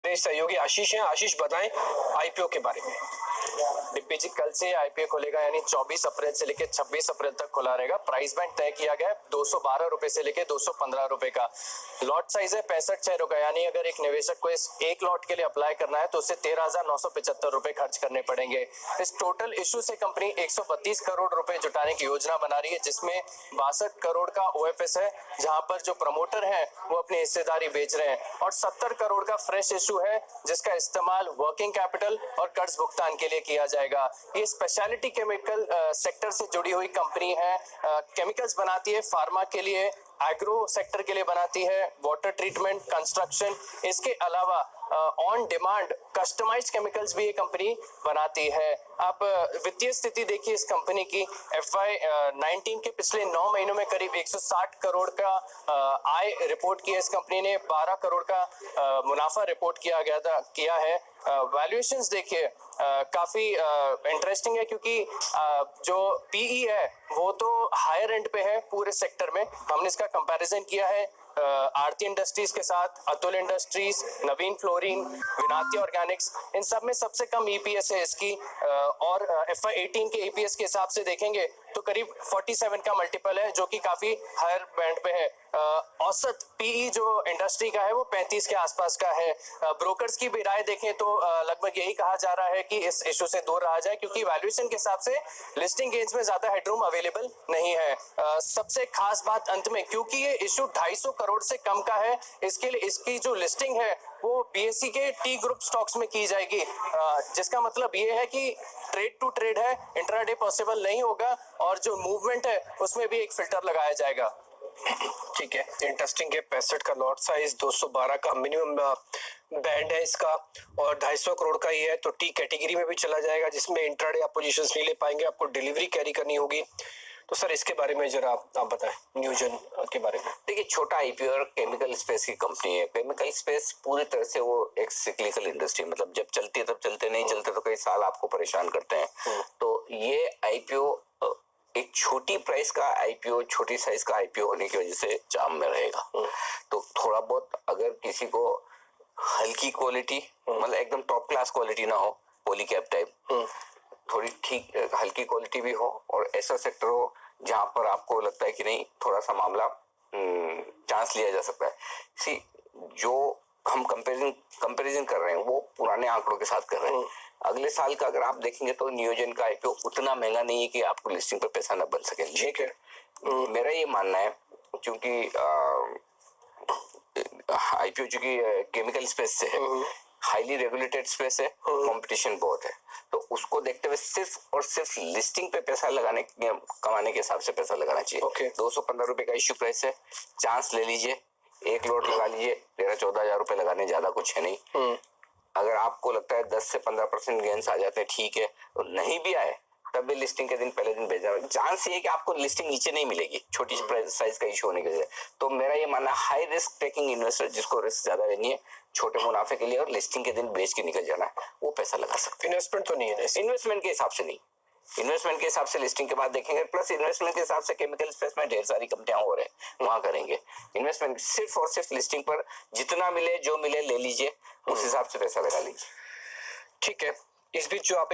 मेरे सहयोगी आशीष हैं। आशीष बताएं आईपीओ के बारे में। डिप्पी जी, कल से आईपीओ खुलेगा, यानी 24 अप्रैल से लेकर 26 अप्रैल तक खुला रहेगा। प्राइस बैंड तय किया गया है 212 रुपए से लेकर 215 रुपए का। लॉट साइज है 65 शेयरों का, यानी अगर एक निवेशक को इस एक लॉट के लिए अप्लाई करना है तो उसे 13,975 रुपए खर्च करने पड़ेंगे। इस टोटल इश्यू से कंपनी 132 करोड़ रुपए जुटाने की योजना बना रही है, जिसमें 62 करोड़ का ओएफएस है, जहां पर जो प्रमोटर है वो अपनी हिस्सेदारी बेच रहे हैं, और 70 करोड़ का फ्रेश इश्यू है जिसका इस्तेमाल वर्किंग कैपिटल और कर्ज भुगतान के लिए किया जाएगा। ये स्पेशलिटी केमिकल सेक्टर से जुड़ी हुई कंपनी है। केमिकल्स बनाती है, फार्मा के लिए, एग्रो सेक्टर के लिए बनाती है, वाटर ट्रीटमेंट, कंस्ट्रक्शन, इसके अलावा ऑन डिमांड कस्टमाइज्ड केमिकल्स भी ये कंपनी बनाती है। आप वित्तीय स्थिति देखिए इस कंपनी की। FY19 के पिछले 9 महीनों में करीब 160 करोड़ का आय रिपोर्ट किया इस कंपनी ने, 12 करोड़ का मुनाफा रिपोर्ट किया है। वैल्यूएशंस देखिए काफी इंटरेस्टिंग है, क्योंकि जो पीई है वो तो हायर एंड पे है पूरे सेक्टर में। हमने इसका कंपैरिजन किया है आरती इंडस्ट्रीज के साथ, अतुल इंडस्ट्रीज, नवीन फ्लोरिन, विनाती ऑर्गेनिक्स, इन सब में सबसे कम ईपीएस है इसकी। और FY18 के ईपीएस के हिसाब से देखेंगे तो करीब 47 का मल्टीपल है, जो कि काफी हायर बैंड पे है। औसत पीई जो इंडस्ट्री का है वो 35 के आसपास का है। ब्रोकर्स की भी राय देखें तो लगभग यही कहा जा रहा है कि इस इशू से दूर रहा जाए, क्योंकि वैल्यूएशन के हिसाब से लिस्टिंग गेन्स में ज्यादा हेडरूम अवेलेबल नहीं है। सबसे खास बात अंत में, क्योंकि ये इशू 250 करोड़ से कम का है, इसके लिए इसकी जो लिस्टिंग है वो बीएसई के टी ग्रुप स्टॉक्स में की जाएगी, जिसका मतलब ये है कि ट्रेड टू ट्रेड है, इंट्राडे पॉसिबल नहीं होगा, और जो मूवमेंट है उसमें भी एक फिल्टर लगाया जाएगा। ठीक है, इंटरेस्टिंग है। 65 का लॉट साइज, 212 का मिनिमम बैंड है इसका, और 250 करोड़ का ही है, तो टी कैटेगरी में भी चला जाएगा, जिसमें इंट्राडे आप पोजीशंस नहीं ले पाएंगे, आपको डिलीवरी कैरी करनी होगी। तो सर इसके बारे में जरा आप बताएं, न्यूजन के बारे में। देखिए, छोटा आईपीओ और केमिकल स्पेस की कंपनी है। केमिकल स्पेस पूरी तरह से वो एक सिक्लिकल इंडस्ट्री, मतलब जब चलती है तब चलते, नहीं चलते तो कई साल आपको परेशान करते हैं। तो ये आईपीओ एक छोटी प्राइस का आईपीओ, छोटी साइज का आईपीओ होने की वजह से जाम में रहेगा। तो थोड़ा बहुत अगर किसी को हल्की क्वालिटी, मतलब एकदम टॉप क्लास क्वालिटी ना हो, पॉलीकैप टाइप, थोड़ी ठीक हल्की क्वालिटी भी हो, और ऐसा सेक्टर हो जहां पर आपको लगता है कि नहीं, थोड़ा सा मामला चांस लिया जा सकता है। सी, जो हम कंपैरिजन कर रहे हैं वो पुराने आंकड़ों के साथ कर रहे हैं। अगले साल का अगर आप देखेंगे तो नियोजन का आईपीओ उतना महंगा नहीं है कि आपको लिस्टिंग पर पैसा न बन सके। ठीक है, मेरा ये मानना है, क्योंकि आईपीओ चूंकि केमिकल स्पेस से है, हाईली रेगुलेटेड स्पेस है, कंपटीशन बहुत है, तो उसको देखते हुए सिर्फ और सिर्फ लिस्टिंग पे पैसा कमाने के हिसाब से पैसा लगाना चाहिए। 215 रुपए का इश्यू प्राइस है, चांस ले लीजिए, एक लॉट लगा लीजिए, 13-14 हजार रुपए लगाने, ज्यादा कुछ है नहीं। अगर आपको लगता है 10 से 15% गेन्स आ जाते हैं, ठीक है, और नहीं भी आए तब भी लिस्टिंग के दिन पहले दिन भेजना। चांस ये है कि आपको लिस्टिंग नीचे नहीं मिलेगी, छोटी साइज का इशू होने की वजह से। तो मेरा ये मानना, हाई रिस्क टेकिंग इन्वेस्टर जिसको रिस्क ज्यादा लेनी है छोटे मुनाफे के लिए और लिस्टिंग के दिन बेच के निकल जाना है, वो पैसा लगा सकते हैं। इन्वेस्टमेंट तो नहीं है, इन्वेस्टमेंट के हिसाब से नहीं, इन्वेस्टमेंट के हिसाब से लिस्टिंग के बाद देखेंगे, प्लस इन्वेस्टमेंट के हिसाब से केमिकल स्पेस में ढेर सारी कंपनियां हो रहे हैं, वहां करेंगे इन्वेस्टमेंट। सिर्फ और सिर्फ लिस्टिंग पर जितना मिले, जो मिले ले लीजिए, उस हिसाब से पैसा लगा लीजिए। ठीक है। इस बीच जो आप